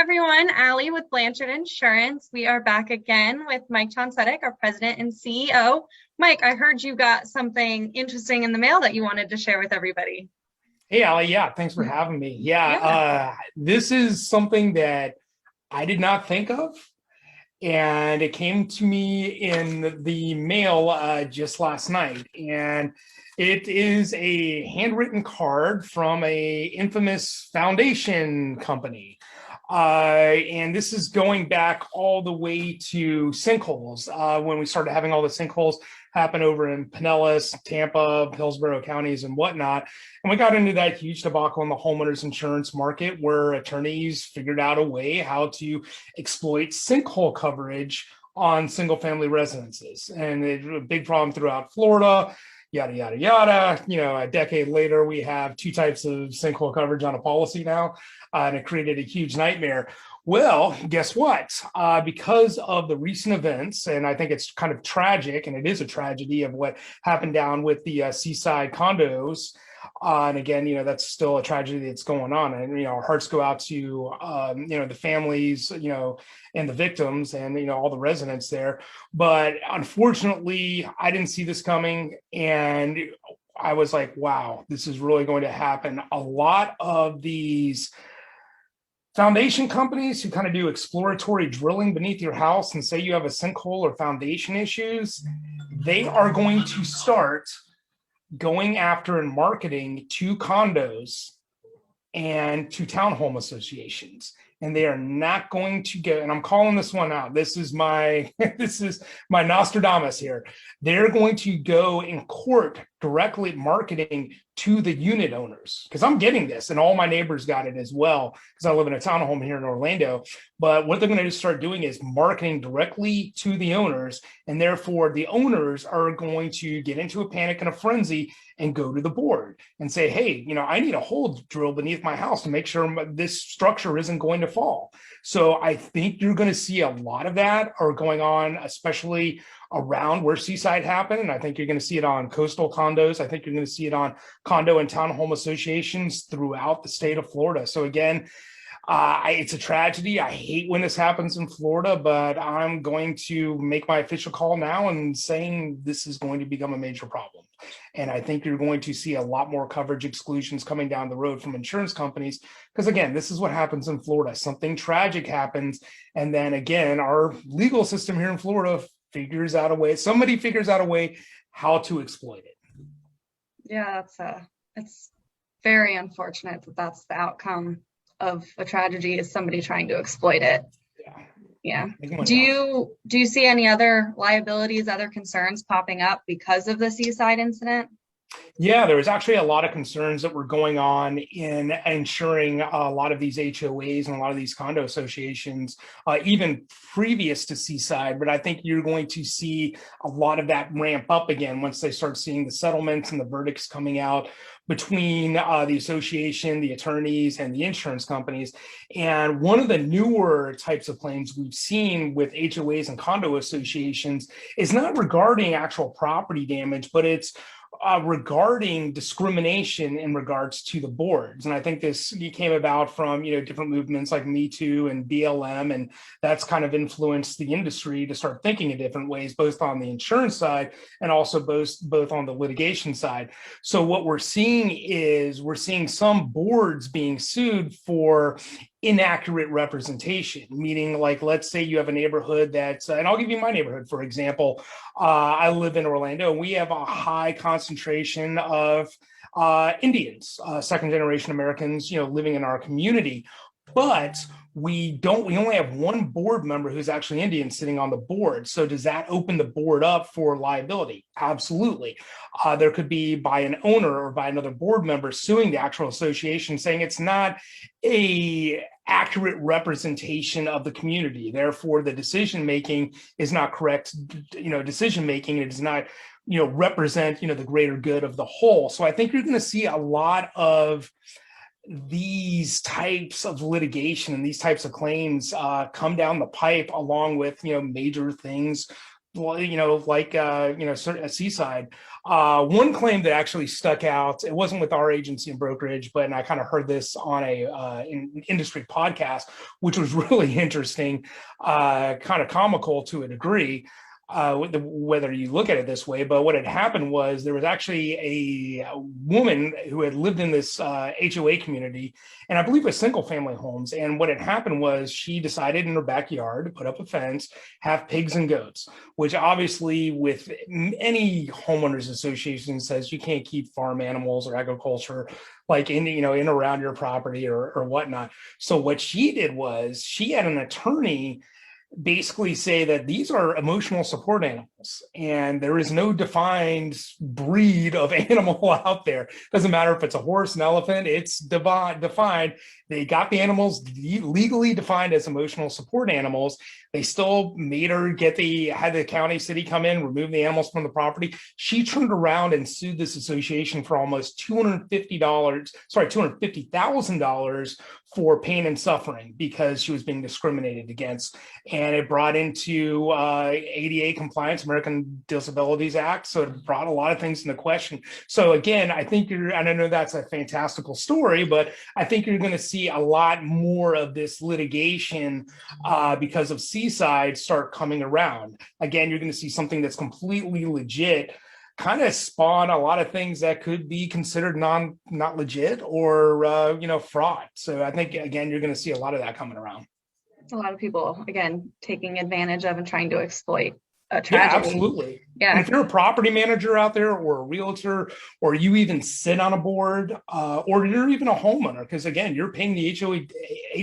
everyone, Allie with Blanchard Insurance. We are back again with Mike Tonsetic, our president and CEO. Mike, I heard you got something interesting in the mail that you wanted to share with everybody. Hey, Ali. Yeah, thanks for having me. Yeah. This is something that I did not think of, and it came to me in the mail just last night. And it is a handwritten card from a infamous foundation company. And this is going back all the way to sinkholes, when we started having all the sinkholes happen over in Pinellas, Tampa, Hillsborough counties and whatnot. And we got into that huge debacle in the homeowners insurance market where attorneys figured out a way how to exploit sinkhole coverage on single family residences. And it's a big problem throughout Florida, yada, yada, yada. A decade later, we have two types of sinkhole coverage on a policy now, and it created a huge nightmare. Well, guess what? Because of the recent events, and I think it's kind of tragic, and it is a tragedy of what happened down with the seaside condos. And again, that's still a tragedy that's going on. And, our hearts go out to, the families, and the victims and, all the residents there. But unfortunately, I didn't see this coming. And I was like, wow, this is really going to happen. A lot of these foundation companies who kind of do exploratory drilling beneath your house and say you have a sinkhole or foundation issues, they are going to start going after and marketing to condos and to townhome associations. And they are not going to get, and I'm calling this one out. This is my Nostradamus here. They're going to go in court directly marketing to the unit owners, because I'm getting this and all my neighbors got it as well, because I live in a townhome here in Orlando. But what they're going to start doing is marketing directly to the owners, and therefore the owners are going to get into a panic and a frenzy and go to the board and say, hey, I need a hole drill beneath my house to make sure this structure isn't going to fall. So I think you're going to see a lot of that are going on, especially around where Seaside happened. And I think you're going to see it on coastal condos. I think you're going to see it on condo and townhome associations throughout the state of Florida. So again, it's a tragedy. I hate when this happens in Florida, but I'm going to make my official call now and saying this is going to become a major problem. And I think you're going to see a lot more coverage exclusions coming down the road from insurance companies, because again, this is what happens in Florida. Something tragic happens, and then again, our legal system here in Florida figures out a way. Somebody figures out a way how to exploit it. Yeah, it's very unfortunate that that's the outcome of a tragedy, is somebody trying to exploit it. Yeah. Do you see any other liabilities, other concerns popping up because of the Seaside incident? Yeah, there was actually a lot of concerns that were going on in ensuring a lot of these HOAs and a lot of these condo associations, even previous to Seaside. But I think you're going to see a lot of that ramp up again once they start seeing the settlements and the verdicts coming out between the association, the attorneys, and the insurance companies. And one of the newer types of claims we've seen with HOAs and condo associations is not regarding actual property damage, but it's regarding discrimination in regards to the boards. And I think this came about from, different movements like Me Too and BLM, and that's kind of influenced the industry to start thinking in different ways, both on the insurance side and also both on the litigation side. So what we're seeing is some boards being sued for inaccurate representation, meaning like, let's say you have a neighborhood that's, and I'll give you my neighborhood, for example. I live in Orlando, and we have a high concentration of Indians, second generation Americans, living in our community. But we only have one board member who's actually Indian sitting on the board. So does that open the board up for liability? Absolutely. There could be by an owner or by another board member suing the actual association, saying it's not a accurate representation of the community. Therefore, the decision making is not correct. Decision making, it does not represent the greater good of the whole. So I think you're going to see a lot of these types of litigation and these types of claims come down the pipe, along with major things well, like certain seaside. One claim that actually stuck out. It wasn't with our agency and brokerage, but and I kind of heard this on a industry podcast, which was really interesting, kind of comical to a degree. Whether you look at it this way, but what had happened was there was actually a woman who had lived in this HOA community, and I believe it was single family homes. And what had happened was she decided in her backyard to put up a fence, have pigs and goats, which obviously with any homeowners association says you can't keep farm animals or agriculture like in around your property or whatnot. So what she did was she had an attorney basically say that these are emotional support animals and there is no defined breed of animal out there. Doesn't matter if it's a horse, an elephant, it's defined. They got the animals legally defined as emotional support animals. They still made her had the county city come in, remove the animals from the property. She turned around and sued this association for almost $250,000 for pain and suffering because she was being discriminated against. And it brought into ADA compliance, American Disabilities Act. So it brought a lot of things into question. So again, I think and I know that's a fantastical story, but I think you're going to see a lot more of this litigation because of Seaside start coming around. Again, you're going to see something that's completely legit kind of spawn a lot of things that could be considered not legit or fraud. So I think again you're going to see a lot of that coming around. A lot of people again taking advantage of and trying to exploit a Yeah, tragedy. absolutely. Yeah. And if you're a property manager out there or a realtor, or you even sit on a board, or you're even a homeowner, because again, you're paying the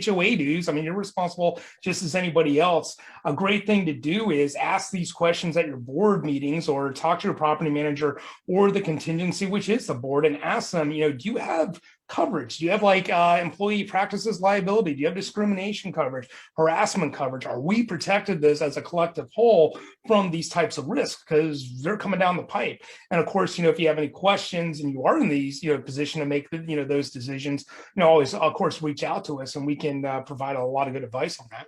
HOA dues. I mean, you're responsible just as anybody else. A great thing to do is ask these questions at your board meetings or talk to your property manager or the contingency, which is the board, and ask them, do you have coverage? Do you have like employee practices liability? Do you have discrimination coverage, harassment coverage? Are we protected this as a collective whole from these types of risks? Because they're coming down the pipe. And of course, if you have any questions and you are in these, position to make those decisions, always, of course, reach out to us and we can provide a lot of good advice on that.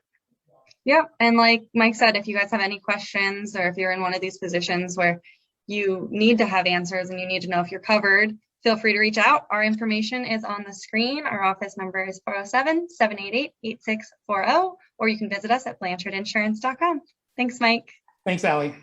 Yep. And like Mike said, if you guys have any questions or if you're in one of these positions where you need to have answers and you need to know if you're covered, feel free to reach out. Our information is on the screen. Our office number is 407-788-8640, or you can visit us at blanchardinsurance.com. Thanks, Mike. Thanks, Allie.